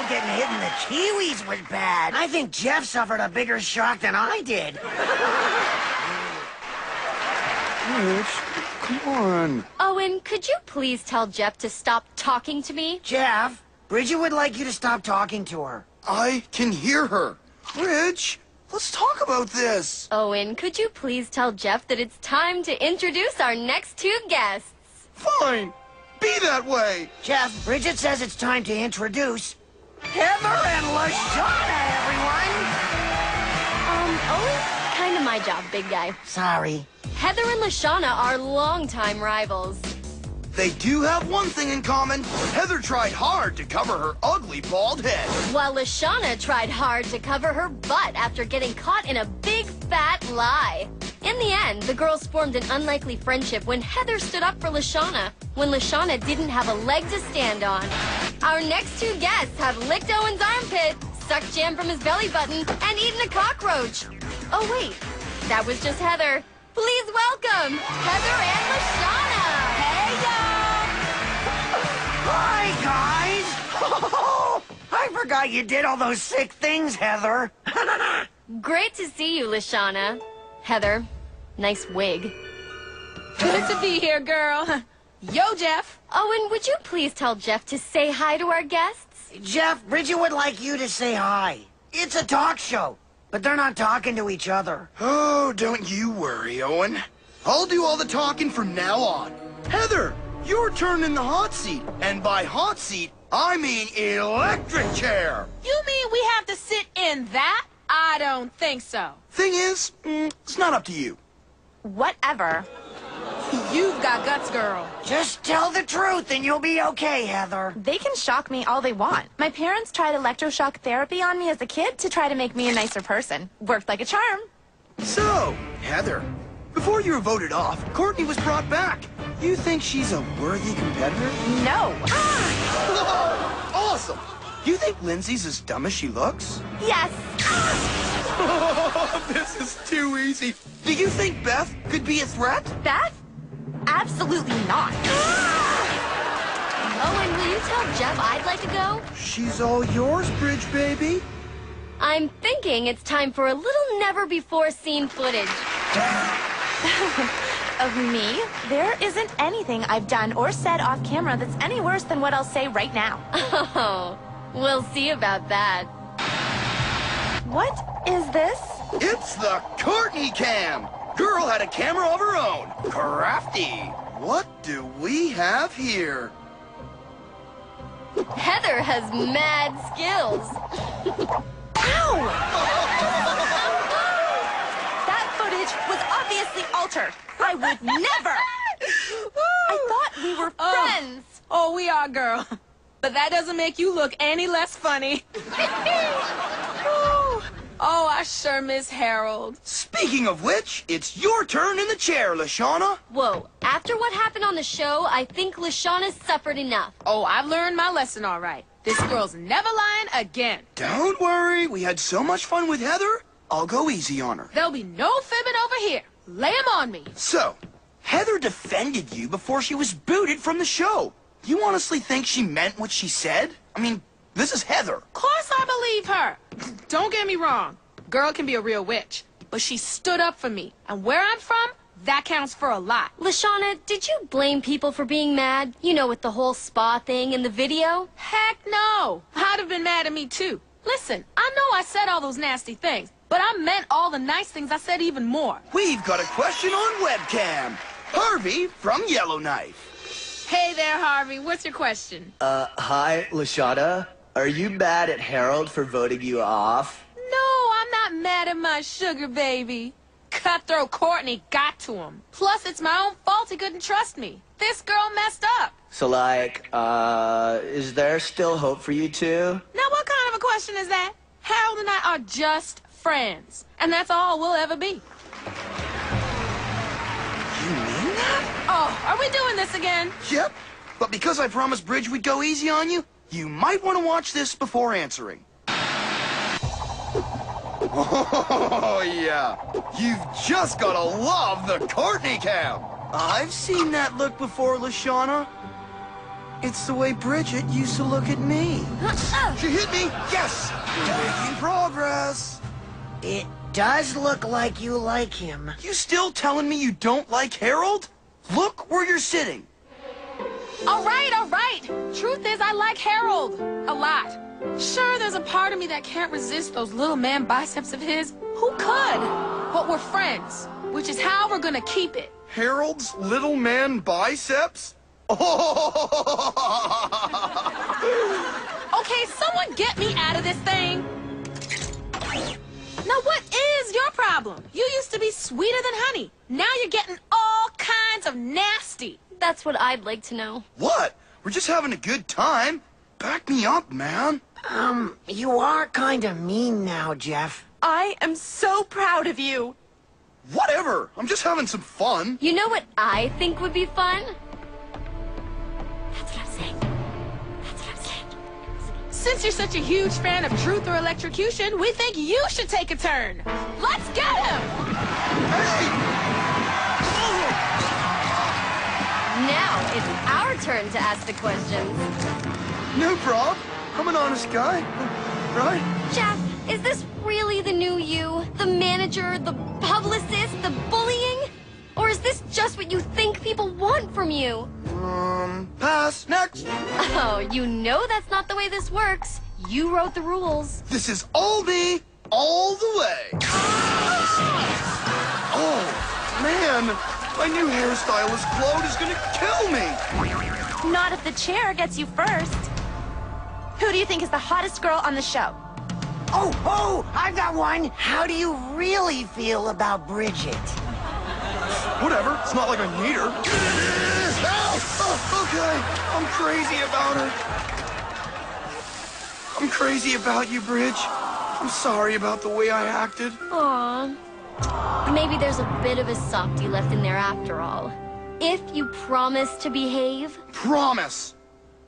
Getting hit in the kiwis was bad. I think Jeff suffered a bigger shock than I did. Rich, come on. Owen, could you please tell Jeff to stop talking to me? Jeff, Bridget would like you to stop talking to her. I can hear her. Rich, let's talk about this. Owen, could you please tell Jeff that it's time to introduce our next two guests? Fine. Be that way. Jeff, Bridget says it's time to introduce Heather and LaShawna, everyone! Owen's kind of my job, big guy. Sorry. Heather and LaShawna are longtime rivals. They do have one thing in common. Heather tried hard to cover her ugly bald head. While LaShawna tried hard to cover her butt after getting caught in a big fat lie. In the end, the girls formed an unlikely friendship when Heather stood up for LaShawna, when LaShawna didn't have a leg to stand on. Our next two guests have licked Owen's armpit, sucked jam from his belly button, and eaten a cockroach. Oh, wait. That was just Heather. Please welcome Heather and LaShawna. Hey, y'all. Hi, guys. I forgot you did all those sick things, Heather. Great to see you, LaShawna. Heather, nice wig. Good to be here, girl. Yo, Jeff. Owen, would you please tell Jeff to say hi to our guests? Jeff, Bridget would like you to say hi. It's a talk show, but they're not talking to each other. Oh, don't you worry, Owen. I'll do all the talking from now on. Heather, your turn in the hot seat. And by hot seat, I mean electric chair. You mean we have to sit in that? I don't think so. Thing is, it's not up to you. Whatever. You've got guts, girl. Just tell the truth and you'll be okay, Heather. They can shock me all they want. My parents tried electroshock therapy on me as a kid to try to make me a nicer person. Worked like a charm. So, Heather, before you were voted off, Courtney was brought back. You think she's a worthy competitor? No. Awesome. You think Lindsay's as dumb as she looks? Yes. This is too easy. Do you think Beth could be a threat? Beth? Absolutely not. Owen, will you tell Jeff I'd like to go? She's all yours, Bridge baby. I'm thinking it's time for a little never-before-seen footage. Of me? There isn't anything I've done or said off camera that's any worse than what I'll say right now. Oh, we'll see about that. What is this? It's the Courtney cam. Girl had a camera of her own. Crafty. What do we have here? Heather has mad skills. Ow! That footage was obviously altered. I would never. I thought we were friends. Oh, we are, girl. But that doesn't make you look any less funny. Oh, I sure miss Harold. Speaking of which, it's your turn in the chair, LaShawna. Whoa, after what happened on the show, I think LaShawna's suffered enough. Oh, I've learned my lesson all right. This girl's never lying again. Don't worry, we had so much fun with Heather. I'll go easy on her. There'll be no fibbing over here. Lay 'em on me. So, Heather defended you before she was booted from the show. You honestly think she meant what she said? I mean, this is Heather. Of course I believe her. Don't get me wrong. Girl can be a real witch. But she stood up for me. And where I'm from, that counts for a lot. LaShawna, did you blame people for being mad? You know, with the whole spa thing in the video? Heck no. I'd have been mad at me too. Listen, I know I said all those nasty things, but I meant all the nice things I said even more. We've got a question on webcam. Harvey from Yellowknife. Hey there, Harvey. What's your question? Hi, LaShawna. Are you mad at Harold for voting you off? No, I'm not mad at my sugar baby. Cutthroat Courtney got to him. Plus, it's my own fault he couldn't trust me. This girl messed up. So, like, is there still hope for you two? Now, what kind of a question is that? Harold and I are just friends, and that's all we'll ever be. You mean that? Oh, are we doing this again? Yep. But because I promised Bridge we'd go easy on you, you might want to watch this before answering. Oh, yeah. You've just gotta love the Courtney cam. I've seen that look before, Lashana. It's the way Bridget used to look at me. She hit me. Yes. We're making progress. It does look like you like him. You still telling me you don't like Harold? Look where you're sitting. All right, all right. Truth is, I like Harold a lot. Sure, there's a part of me that can't resist those little man biceps of his. Who could? But we're friends, which is how we're gonna keep it. Harold's little man biceps? Okay, someone get me out of this thing. Now, what is your problem? You used to be sweeter than honey. Now you're getting all kinds of nasty. That's what I'd like to know. What? We're just having a good time. Back me up, man. You are kind of mean now, Jeff. I am so proud of you. Whatever. I'm just having some fun. You know what I think would be fun? That's what I'm saying. That's what I'm saying. Since you're such a huge fan of truth or electrocution, we think you should take a turn. Let's get him! Hey! Now it's our turn to ask the questions. No prob. I'm an honest guy. Right? Jeff, is this really the new you? The manager, the publicist, the bullying? Or is this just what you think people want from you? Pass. Next. Oh, you know that's not the way this works. You wrote the rules. This is all me, all the way. Oh, man. My new hairstylist, Claude, is gonna kill me. Not if the chair gets you first. Who do you think is the hottest girl on the show? Oh, I've got one. How do you really feel about Bridget? Whatever. It's not like I need her. Ow! Oh, okay. I'm crazy about her. I'm crazy about you, Bridge. I'm sorry about the way I acted. Aww. Maybe there's a bit of a softie left in there after all. If you promise to behave. Promise.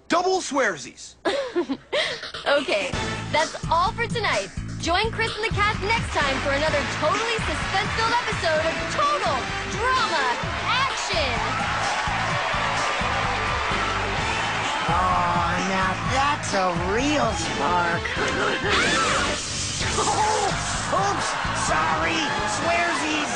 Double swearsies. Okay, that's all for tonight. Join Chris and the cast next time for another totally suspense-filled episode of Total Drama Action. Oh, now that's a real spark. Oh, oops, sorry, swearsies.